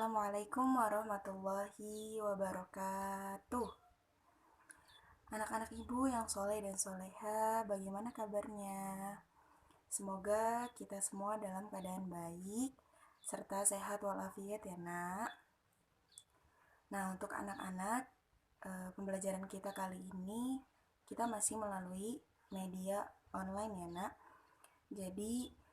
Assalamualaikum warahmatullahi wabarakatuh. Anak-anak ibu yang soleh dan soleha, bagaimana kabarnya? Semoga kita semua dalam keadaan baik, serta sehat walafiat ya nak. Nah, untuk anak-anak, pembelajaran kita kali ini, kita masih melalui media online ya nak. Jadi,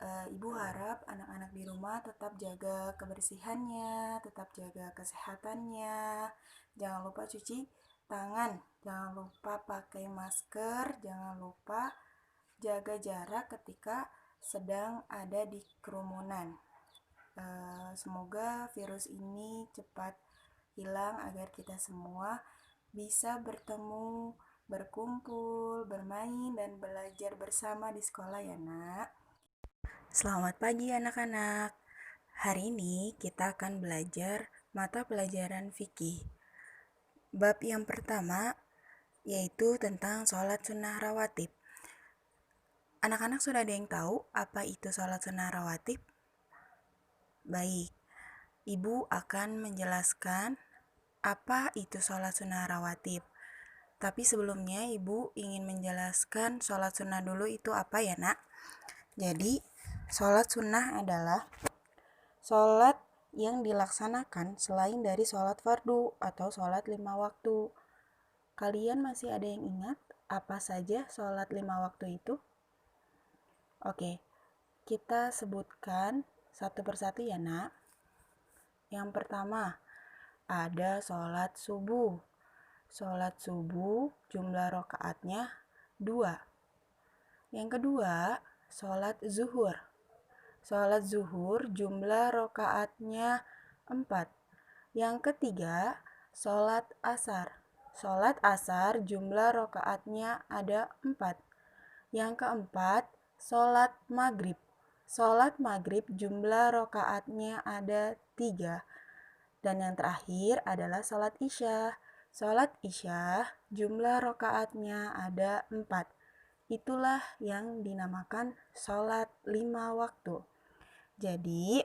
Ibu harap anak-anak di rumah tetap jaga kebersihannya, tetap jaga kesehatannya. Jangan lupa cuci tangan, jangan lupa pakai masker, jangan lupa jaga jarak ketika sedang ada di kerumunan. Semoga virus ini cepat hilang agar kita semua bisa bertemu, berkumpul, bermain, dan belajar bersama di sekolah ya nak. Selamat pagi anak-anak. Hari ini kita akan belajar mata pelajaran fikih. Bab yang pertama yaitu tentang sholat sunnah rawatib. Anak-anak sudah ada yang tahu apa itu sholat sunnah rawatib? Baik, Ibu akan menjelaskan apa itu sholat sunnah rawatib. Tapi sebelumnya Ibu ingin menjelaskan sholat sunnah dulu itu apa ya nak? Jadi, sholat sunnah adalah sholat yang dilaksanakan selain dari sholat fardu atau sholat 5 waktu. Kalian masih ada yang ingat apa saja sholat 5 waktu itu? Oke, kita sebutkan satu persatu ya nak. Yang pertama, ada sholat subuh. Sholat subuh jumlah rakaatnya 2. Yang kedua, sholat zuhur. Sholat zuhur jumlah rakaatnya 4. Yang ketiga, sholat asar. Sholat asar jumlah rakaatnya ada 4. Yang keempat, sholat maghrib. Sholat maghrib jumlah rakaatnya ada 3. Dan yang terakhir adalah sholat isya. Sholat isya jumlah rakaatnya ada 4. Itulah yang dinamakan sholat 5 waktu. Jadi,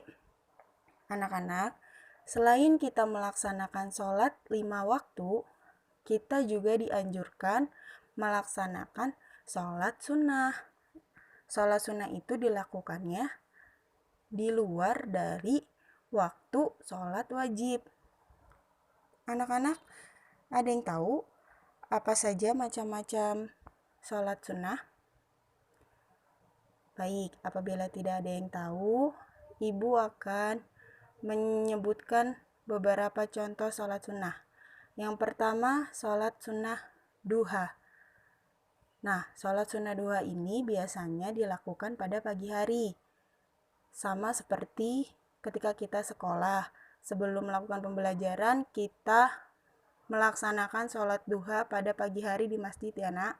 anak-anak, selain kita melaksanakan sholat 5 waktu, kita juga dianjurkan melaksanakan sholat sunnah. Sholat sunnah itu dilakukannya di luar dari waktu sholat wajib. Anak-anak, ada yang tahu apa saja macam-macam sholat sunnah? Baik, apabila tidak ada yang tahu, Ibu akan menyebutkan beberapa contoh sholat sunnah. Yang pertama, sholat sunnah duha. Nah, sholat sunnah duha ini biasanya dilakukan pada pagi hari. Sama seperti ketika kita sekolah. Sebelum melakukan pembelajaran, kita melaksanakan sholat duha pada pagi hari di masjid ya nak.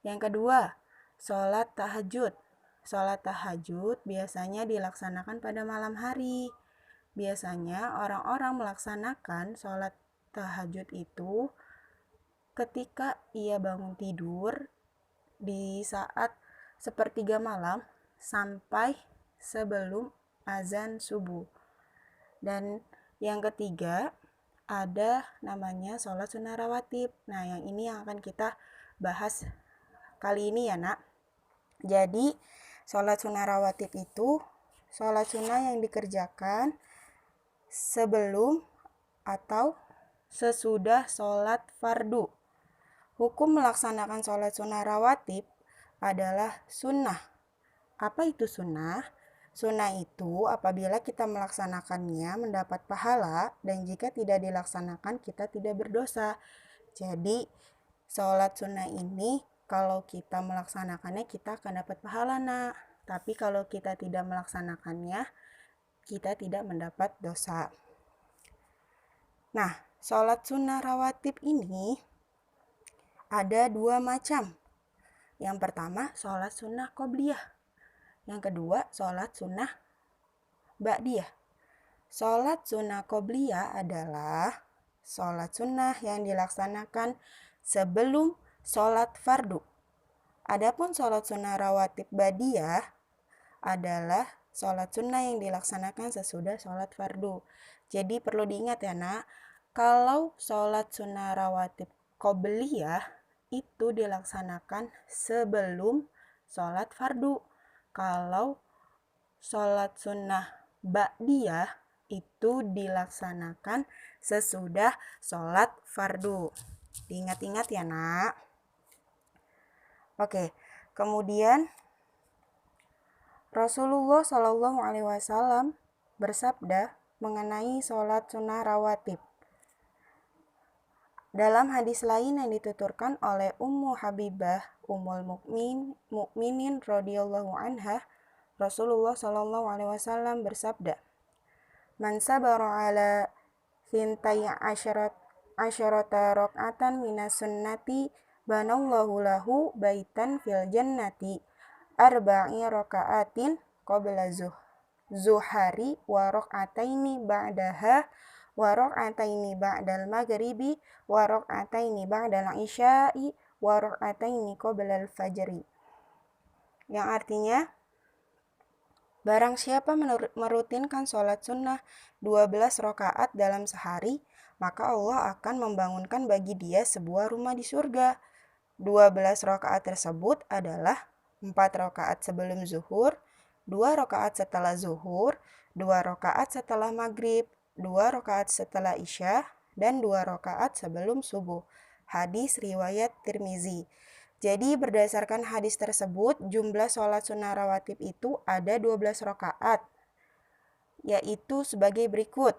Yang kedua, sholat tahajud. Sholat tahajud biasanya dilaksanakan pada malam hari. Biasanya orang-orang melaksanakan sholat tahajud itu ketika ia bangun tidur di saat sepertiga malam sampai sebelum azan subuh. Dan yang ketiga ada namanya sholat sunnah rawatib. Nah, yang ini yang akan kita bahas kali ini ya nak. Jadi, sholat sunnah rawatib itu sholat sunnah yang dikerjakan sebelum atau sesudah sholat fardu. Hukum melaksanakan sholat sunnah rawatib adalah sunnah. Apa itu sunnah? Sunnah itu apabila kita melaksanakannya mendapat pahala, dan jika tidak dilaksanakan kita tidak berdosa. Jadi sholat sunnah ini kalau kita melaksanakannya kita akan dapat pahala nak. Tapi kalau kita tidak melaksanakannya kita tidak mendapat dosa. Nah, sholat sunnah rawatib ini ada 2 macam. Yang pertama, sholat sunnah qobliyah. Yang kedua, sholat sunnah ba'diyah. Sholat sunnah qobliyah adalah sholat sunnah yang dilaksanakan sebelum sholat fardu. Adapun sholat sunnah rawatib ba'diyah adalah sholat sunnah yang dilaksanakan sesudah sholat fardu. Jadi perlu diingat ya nak, kalau sholat sunnah rawatib qobliyah itu dilaksanakan sebelum sholat fardu. Kalau sholat sunnah ba'diyah itu dilaksanakan sesudah sholat fardu. Diingat-ingat ya nak. Oke, kemudian Rasulullah Shallallahu Alaihi Wasallam bersabda mengenai sholat sunnah rawatib. Dalam hadis lain yang dituturkan oleh Ummu Habibah Ummul Mukminin radhiyallahu anha, Rasulullah Shallallahu Alaihi Wasallam bersabda, "Man sabara ala thintai asyarata rakaatan minas sunnati banallahu lahu baitan fil jannati arba'i raka'atin qabla zuhari wa raka'ataini ba'daha wa raka'ataini ba'dal maghribi wa raka'ataini ba'dal isya'i wa raka'ataini qabla al-fajri." Yang artinya, barang siapa merutinkan sholat sunnah 12 rakaat dalam sehari, maka Allah akan membangunkan bagi dia sebuah rumah di surga. 12 rakaat tersebut adalah 4 rakaat sebelum zuhur, 2 rakaat setelah zuhur, 2 rakaat setelah maghrib, 2 rakaat setelah isya, dan 2 rakaat sebelum subuh. Hadis riwayat Tirmizi. Jadi berdasarkan hadis tersebut, jumlah sholat sunnah rawatib itu ada 12 rakaat, yaitu sebagai berikut.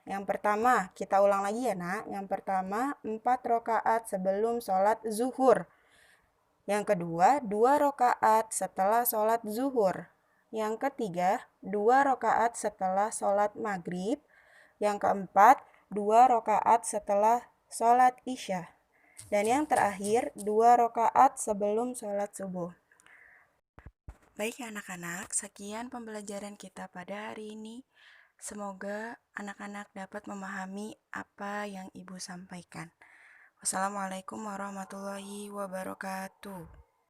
Yang pertama, kita ulang lagi ya nak. Yang pertama, 4 rakaat sebelum sholat zuhur. Yang kedua, 2 rakaat setelah sholat zuhur. Yang ketiga, 2 rakaat setelah sholat maghrib. Yang keempat, 2 rakaat setelah sholat isya. Dan yang terakhir, 2 rakaat sebelum sholat subuh. Baik anak-anak, sekian pembelajaran kita pada hari ini. Semoga anak-anak dapat memahami apa yang Ibu sampaikan. Wassalamualaikum warahmatullahi wabarakatuh.